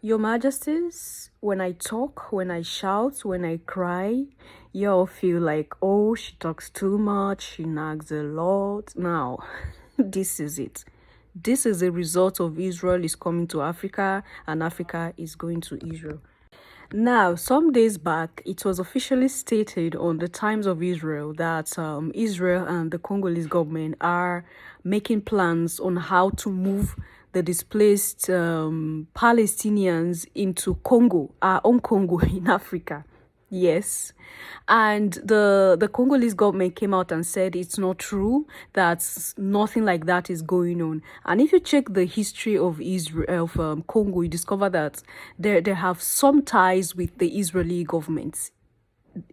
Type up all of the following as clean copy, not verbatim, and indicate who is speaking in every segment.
Speaker 1: Your Majesties, when I talk, when I shout, when I cry, you all feel like, oh, she talks too much, she nags a lot. Now, this is it. This is a result of Israel is coming to Africa and Africa is going to Israel. Now, some days back, it was officially stated on the Times of Israel that Israel and the Congolese government are making plans on how to move the displaced Palestinians into Congo, our own Congo in Africa. Yes. And the Congolese government came out and said it's not true, that nothing like that is going on. And if you check the history of Israel, of Congo, you discover that they have some ties with the Israeli government.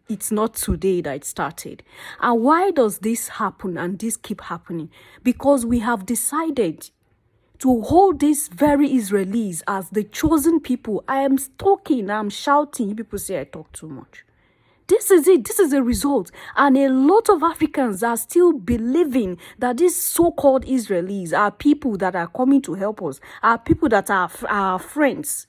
Speaker 1: It's not today that it started. And why does this happen and this keep happening? Because we have decided to hold these very Israelis as the chosen people. I am talking, I'm shouting. People say I talk too much. This is it. This is the result. And a lot of Africans are still believing that these so-called Israelis are people that are coming to help us, are people that are our friends.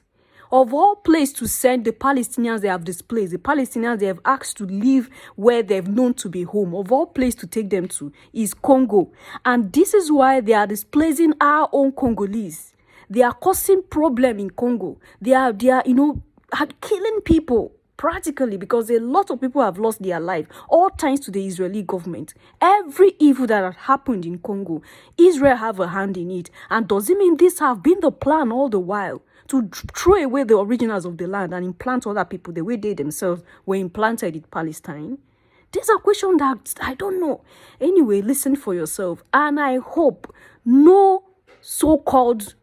Speaker 1: Of all places to send the Palestinians they have displaced, the Palestinians they have asked to live where they've known to be home, of all places to take them to is Congo. And this is why they are displacing our own Congolese. They are causing problem in Congo. They are killing people practically, because a lot of people have lost their life, all thanks to the Israeli government. Every evil that has happened in Congo, Israel have a hand in it. And does it mean this have been the plan all the while? To throw away the originals of the land and implant other people the way they themselves were implanted in Palestine? These are questions that I don't know. Anyway, listen for yourself. And I hope no so-called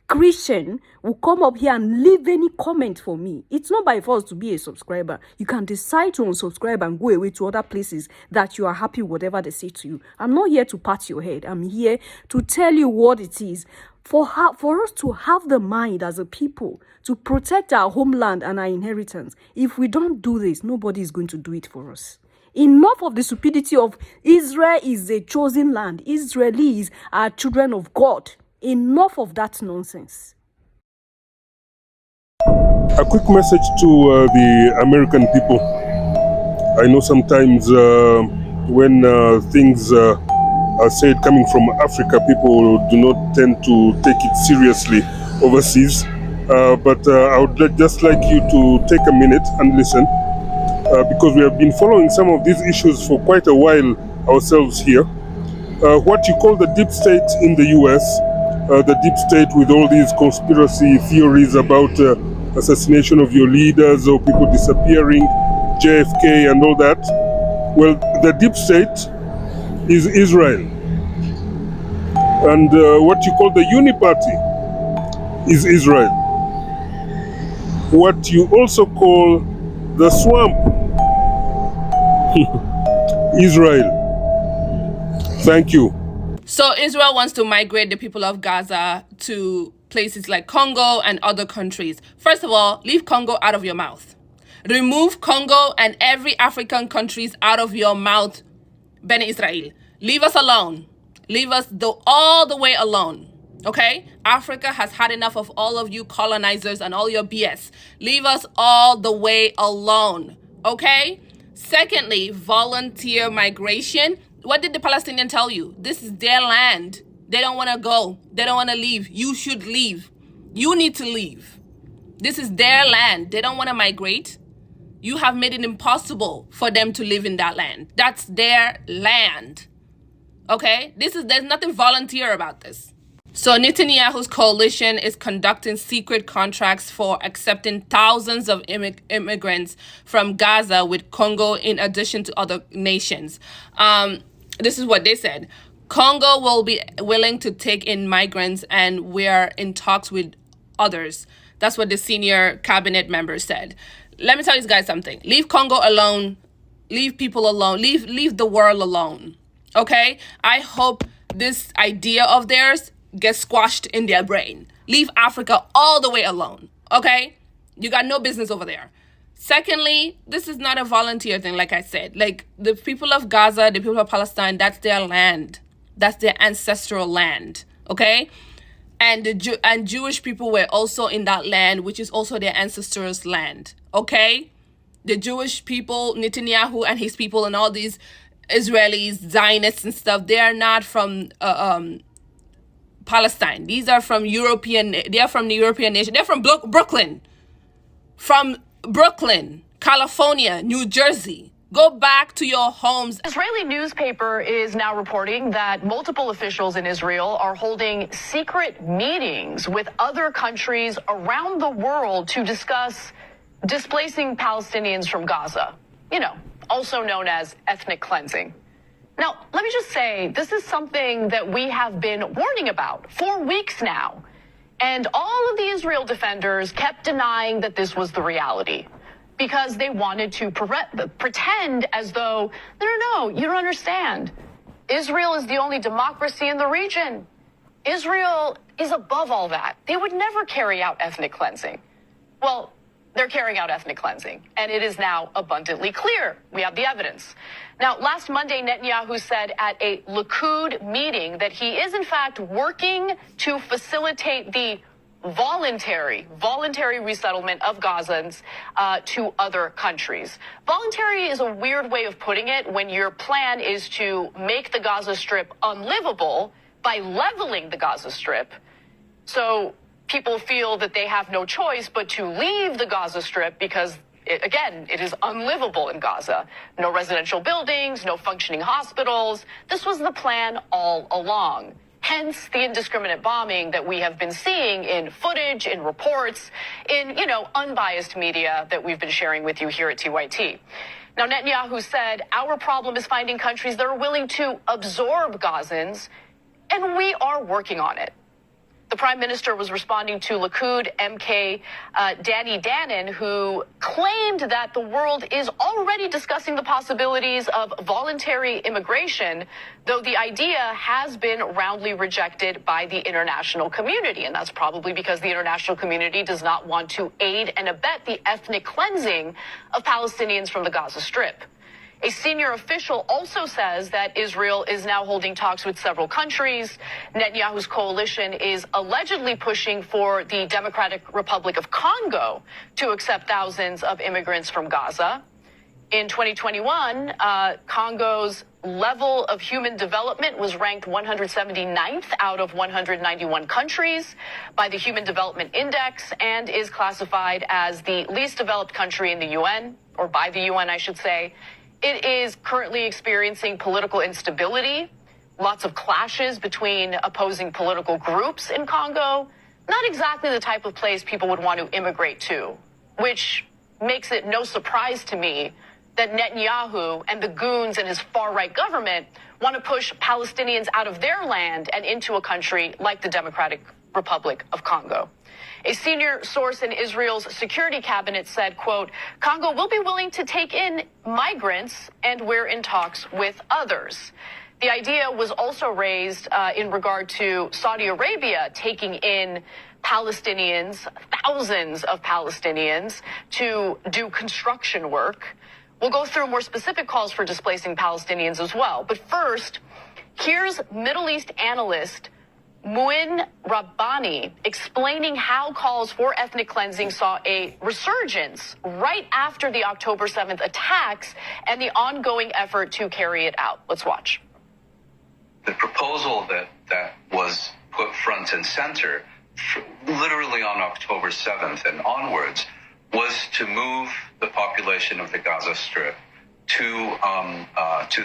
Speaker 1: Christian will come up here and leave any comment for me. It's not by force to be a subscriber. You can decide to unsubscribe and go away to other places that you are happy with whatever they say to you. I'm not here to pat your head. I'm here to tell you what it is. For us to have the mind as a people to protect our homeland and our inheritance. If we don't do this, nobody is going to do it for us. Enough of the stupidity of Israel is a chosen land. Israelis are children of God. Enough of that nonsense.
Speaker 2: A quick message to the American people. I know sometimes when things are said coming from Africa, people do not tend to take it seriously overseas. But I would just like you to take a minute and listen, because we have been following some of these issues for quite a while ourselves here. What you call the deep state in the US, the deep state with all these conspiracy theories about assassination of your leaders or people disappearing, JFK and all that. Well, the deep state is Israel. And what you call the uniparty is Israel. What you also call the swamp, Israel. Thank you.
Speaker 3: So Israel wants to migrate the people of Gaza to places like Congo and other countries. First of all, leave Congo out of your mouth. Remove Congo and every African countries out of your mouth, Bene Israel. Leave us alone. Leave us all the way alone. Okay? Africa has had enough of all of you colonizers and all your BS. Leave us all the way alone. Okay? Secondly, volunteer migration. What did the Palestinians tell you? This is their land. They don't want to go. They don't want to leave. You should leave. You need to leave. This is their land. They don't want to migrate. You have made it impossible for them to live in that land. That's their land. Okay? There's nothing volunteer about this. So Netanyahu's coalition is conducting secret contracts for accepting thousands of immigrants from Gaza with Congo in addition to other nations. This is what they said. Congo will be willing to take in migrants and we're in talks with others. That's what the senior cabinet member said. Let me tell you guys something. Leave Congo alone. Leave people alone. Leave the world alone. Okay? I hope this idea of theirs gets squashed in their brain. Leave Africa all the way alone. Okay? You got no business over there. Secondly, this is not a volunteer thing, like I said. Like, the people of Gaza, the people of Palestine, that's their land. That's their ancestral land. Okay? and and Jewish people were also in that land, which is also their ancestors' land. Okay, the Jewish people, Netanyahu and his people, and all these Israelis, Zionists and stuff, they are not from Palestine. These are from European. They are from the European nation. They're from Brooklyn, California, New Jersey. Go back to your homes.
Speaker 4: Israeli newspaper is now reporting that multiple officials in Israel are holding secret meetings with other countries around the world to discuss displacing Palestinians from Gaza, also known as ethnic cleansing. Now, let me just say, this is something that we have been warning about for weeks now. And all of the Israel defenders kept denying that this was the reality, because they wanted to pretend as though, no, you don't understand. Israel is the only democracy in the region. Israel is above all that. They would never carry out ethnic cleansing. Well, they're carrying out ethnic cleansing, and it is now abundantly clear. We have the evidence. Now, last Monday, Netanyahu said at a Likud meeting that he is, in fact, working to facilitate the voluntary resettlement of Gazans to other countries. Voluntary is a weird way of putting it when your plan is to make the Gaza Strip unlivable by leveling the Gaza Strip. So people feel that they have no choice but to leave the Gaza Strip because, it is unlivable in Gaza. No residential buildings, no functioning hospitals. This was the plan all along. Hence the indiscriminate bombing that we have been seeing in footage, in reports, in, unbiased media that we've been sharing with you here at TYT. Now, Netanyahu said, our problem is finding countries that are willing to absorb Gazans, and we are working on it. The prime minister was responding to Likud MK Danny Danon, who claimed that the world is already discussing the possibilities of voluntary immigration, though the idea has been roundly rejected by the international community. And that's probably because the international community does not want to aid and abet the ethnic cleansing of Palestinians from the Gaza Strip. A senior official also says that Israel is now holding talks with several countries. Netanyahu's coalition is allegedly pushing for the Democratic Republic of Congo to accept thousands of immigrants from Gaza. In 2021, Congo's level of human development was ranked 179th out of 191 countries by the Human Development Index and is classified as the least developed country in the UN, or by the UN, I should say. It is currently experiencing political instability, lots of clashes between opposing political groups in Congo. Not exactly the type of place people would want to immigrate to, which makes it no surprise to me that Netanyahu and the goons and his far-right government want to push Palestinians out of their land and into a country like the Democratic Republic of Congo. A senior source in Israel's security cabinet said, quote, Congo will be willing to take in migrants, and we're in talks with others. The idea was also raised in regard to Saudi Arabia taking in Palestinians, thousands of Palestinians, to do construction work. We'll go through more specific calls for displacing Palestinians as well. But first, here's Middle East analyst Muin Rabbani explaining how calls for ethnic cleansing saw a resurgence right after the October 7th attacks and the ongoing effort to carry it out. Let's watch.
Speaker 5: The proposal that was put front and center, literally on October 7th and onwards, was to move the population of the Gaza Strip to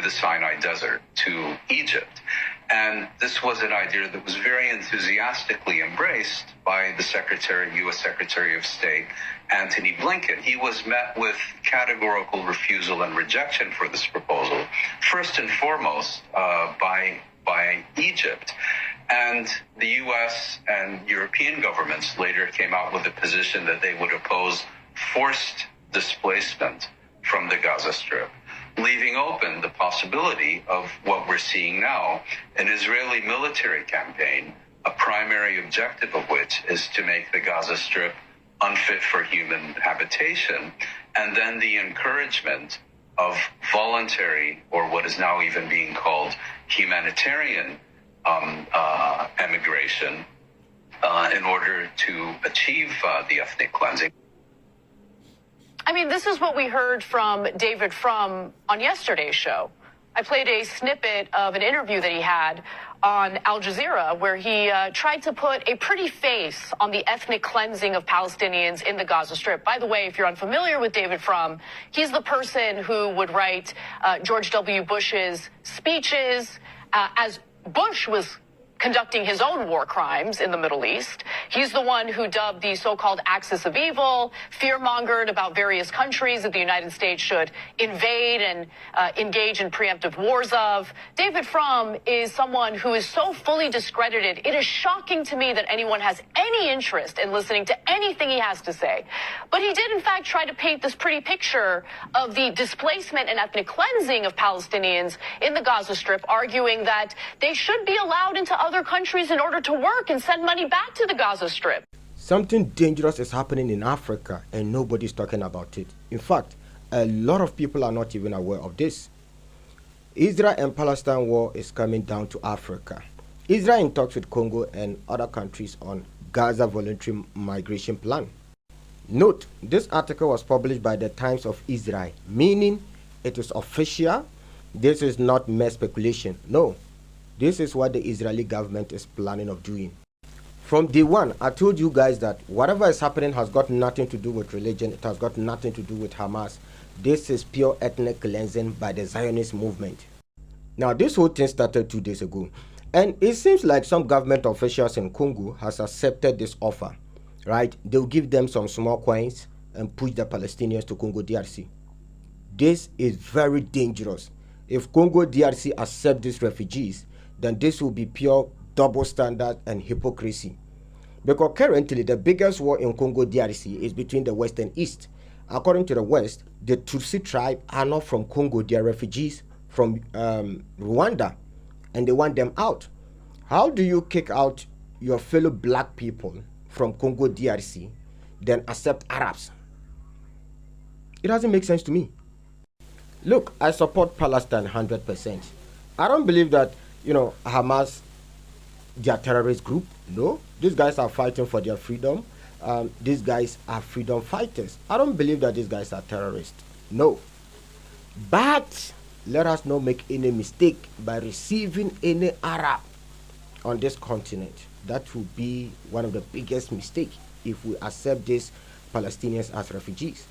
Speaker 5: the Sinai Desert, to Egypt. And this was an idea that was very enthusiastically embraced by the U.S. Secretary of State, Antony Blinken. He was met with categorical refusal and rejection for this proposal, first and foremost by Egypt. And the U.S. and European governments later came out with a position that they would oppose forced displacement from the Gaza Strip, leaving open the possibility of what we're seeing now, an Israeli military campaign, a primary objective of which is to make the Gaza Strip unfit for human habitation, and then the encouragement of voluntary, or what is now even being called humanitarian emigration in order to achieve the ethnic cleansing.
Speaker 4: I mean, this is what we heard from David Frum on yesterday's show. I played a snippet of an interview that he had on Al Jazeera where he tried to put a pretty face on the ethnic cleansing of Palestinians in the Gaza Strip. By the way, if you're unfamiliar with David Frum, he's the person who would write George W. Bush's speeches as Bush was conducting his own war crimes in the Middle East. He's the one who dubbed the so-called axis of evil, fear-mongered about various countries that the United States should invade and engage in preemptive wars of. David Frum is someone who is so fully discredited, it is shocking to me that anyone has any interest in listening to anything he has to say. But he did, in fact, try to paint this pretty picture of the displacement and ethnic cleansing of Palestinians in the Gaza Strip, arguing that they should be allowed into other countries in order to work and send money back to the Gaza Strip.
Speaker 6: Something dangerous is happening in Africa and nobody's talking about it. In fact, a lot of people are not even aware of this. Israel and Palestine war is coming down to Africa. Israel in talks with Congo and other countries on Gaza voluntary migration plan. Note, this article was published by the Times of Israel, meaning it is official. This is not mere speculation. No. This is what the Israeli government is planning of doing. From day one, I told you guys that whatever is happening has got nothing to do with religion. It has got nothing to do with Hamas. This is pure ethnic cleansing by the Zionist movement. Now, this whole thing started 2 days ago. And it seems like some government officials in Congo has accepted this offer. Right? They'll give them some small coins and push the Palestinians to Congo DRC. This is very dangerous. If Congo DRC accept these refugees, then this will be pure double standard and hypocrisy. Because currently the biggest war in Congo DRC is between the West and East. According to the West, the Tutsi tribe are not from Congo, they are refugees from Rwanda, and they want them out. How do you kick out your fellow black people from Congo DRC, then accept Arabs? It doesn't make sense to me. Look, I support Palestine 100%. I don't believe that Hamas, they are terrorist group. No, these guys are fighting for their freedom. These guys are freedom fighters. I don't believe that these guys are terrorists. No. But let us not make any mistake by receiving any Arab on this continent. That would be one of the biggest mistakes if we accept these Palestinians as refugees.